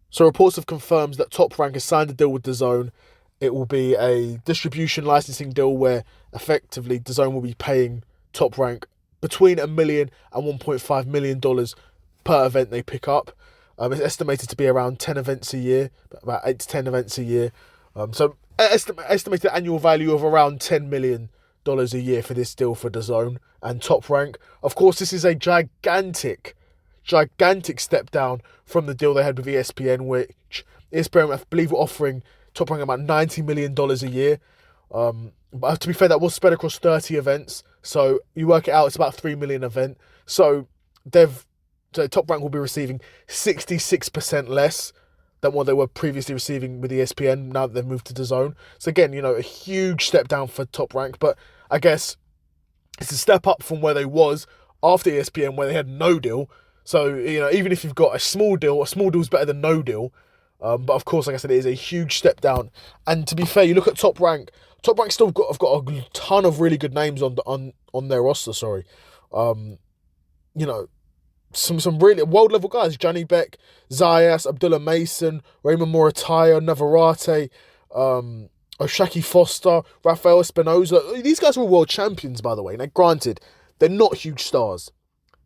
So reports have confirmed that Top Rank has signed a deal with DAZN. It will be a distribution licensing deal where effectively DAZN will be paying Top Rank between $1 million and $1.5 million per event they pick up. It's estimated to be around 10 events a year, about 8 to 10 events a year. So estimated annual value of around $10 million a year for this deal for DAZN and Top Rank. Of course, this is a gigantic step down from the deal they had with ESPN, which ESPN, I believe, were offering Top Rank about $90 million a year. But to be fair, that was spread across 30 events. So you work it out, it's about $3 million event. So Top Rank will be receiving 66% less than what they were previously receiving with ESPN now that they've moved to DAZN. So again, a huge step down for Top Rank, but I guess it's a step up from where they was after ESPN, where they had no deal. So, even if you've got a small deal is better than no deal. But of course, like I said, it is a huge step down. And to be fair, you look at Top Rank still have got a ton of really good names on their roster, sorry. Some really world level guys: Johnny Beck, Zayas, Abdullah Mason, Raymond Morataya, Navarrete, Oshaki Foster, Rafael Espinoza. These guys were world champions, by the way. Now, granted, they're not huge stars.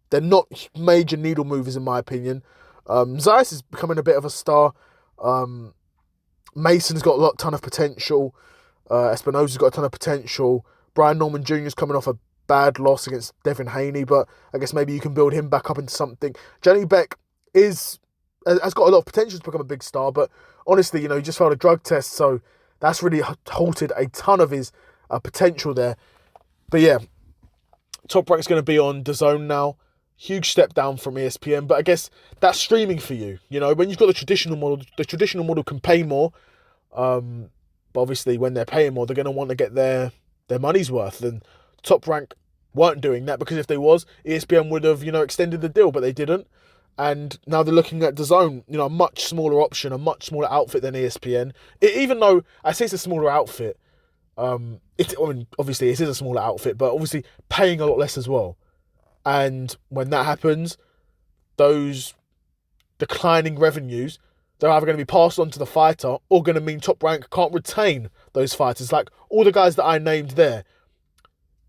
They're not major needle movers, in my opinion. Zayas is becoming a bit of a star. Mason's got a ton of potential. Espinoza's got a ton of potential. Brian Norman Jr. is coming off a bad loss against Devin Haney, but I guess maybe you can build him back up into something. Johnny Beck has got a lot of potential to become a big star, but honestly, he just failed a drug test, so that's really halted a ton of his potential there. But yeah, Top Rank's going to be on DAZN now. Huge step down from ESPN, but I guess that's streaming for you. When you've got the traditional model can pay more. But obviously, when they're paying more, they're going to want to get their money's worth. And Top Rank weren't doing that, because if they was, ESPN would have, extended the deal, but they didn't. And now they're looking at DAZN, a much smaller option, a much smaller outfit than ESPN. Even though I say it's a smaller outfit, obviously it is a smaller outfit, but obviously paying a lot less as well. And when that happens, those declining revenues, they're either going to be passed on to the fighter or going to mean Top Rank can't retain those fighters. Like all the guys that I named there,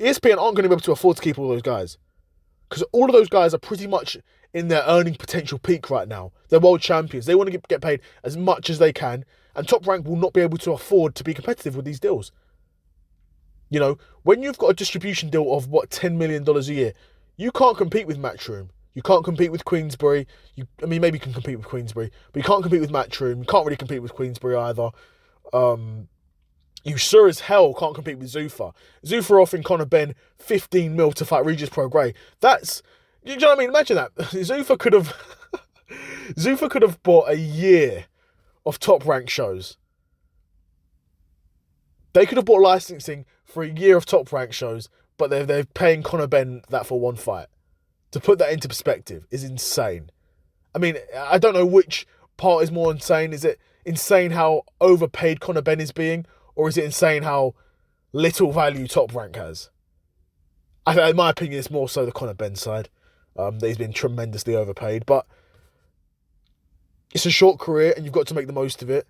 ESPN aren't going to be able to afford to keep all those guys, because all of those guys are pretty much in their earning potential peak right now. They're world champions. They want to get paid as much as they can, and Top Rank will not be able to afford to be competitive with these deals. When you've got a distribution deal of, $10 million a year, you can't compete with Matchroom. You can't compete with Queensbury. Maybe you can compete with Queensbury, but you can't compete with Matchroom. You can't really compete with Queensbury either. You sure as hell can't compete with Zuffa. Zuffa offering Conor Benn 15 mil to fight Regis Prograis. That's, you know what I mean? Imagine that. Zuffa could have bought a year of Top Rank shows. They could have bought licensing for a year of Top Rank shows, but they're paying Conor Benn that for one fight. To put that into perspective is insane. I don't know which part is more insane. Is it insane how overpaid Conor Benn is being, or is it insane how little value Top Rank has? In my opinion, it's more so the Conor Benn side. That he's been tremendously overpaid, but it's a short career and you've got to make the most of it.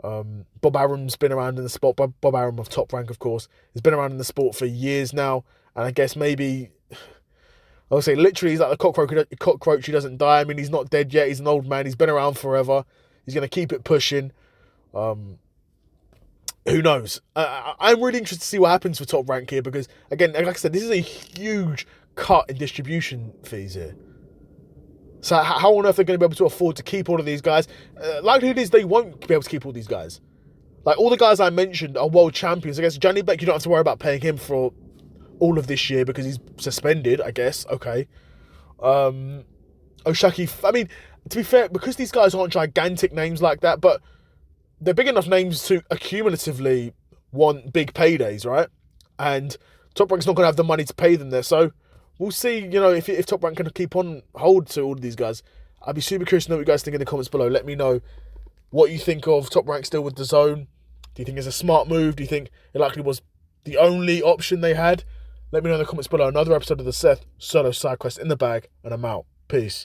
Bob Arum's been around in the sport. Bob Arum of Top Rank, of course, has been around in the sport for years now, and I guess maybe, I would say, literally, he's like a cockroach who doesn't die. He's not dead yet. He's an old man. He's been around forever. He's going to keep it pushing. Who knows? I'm really interested to see what happens for Top Rank here, because, again, like I said, this is a huge cut in distribution fees here. So how on earth are they going to be able to afford to keep all of these guys? Likelihood is they won't be able to keep all these guys. Like, all the guys I mentioned are world champions. I guess Johnny Beck, you don't have to worry about paying him for all of this year because he's suspended, I guess. Okay. Oshaki, to be fair, because these guys aren't gigantic names like that, but they're big enough names to accumulatively want big paydays, right? And Top Rank's not going to have the money to pay them there. So we'll see, if Top Rank can keep on hold to all of these guys. I'd be super curious to know what you guys think in the comments below. Let me know what you think of Top Rank still with DAZN. Do you think it's a smart move? Do you think it likely was the only option they had? Let me know in the comments below. Another episode of the Seth Solo Side Quest in the bag, and I'm out. Peace.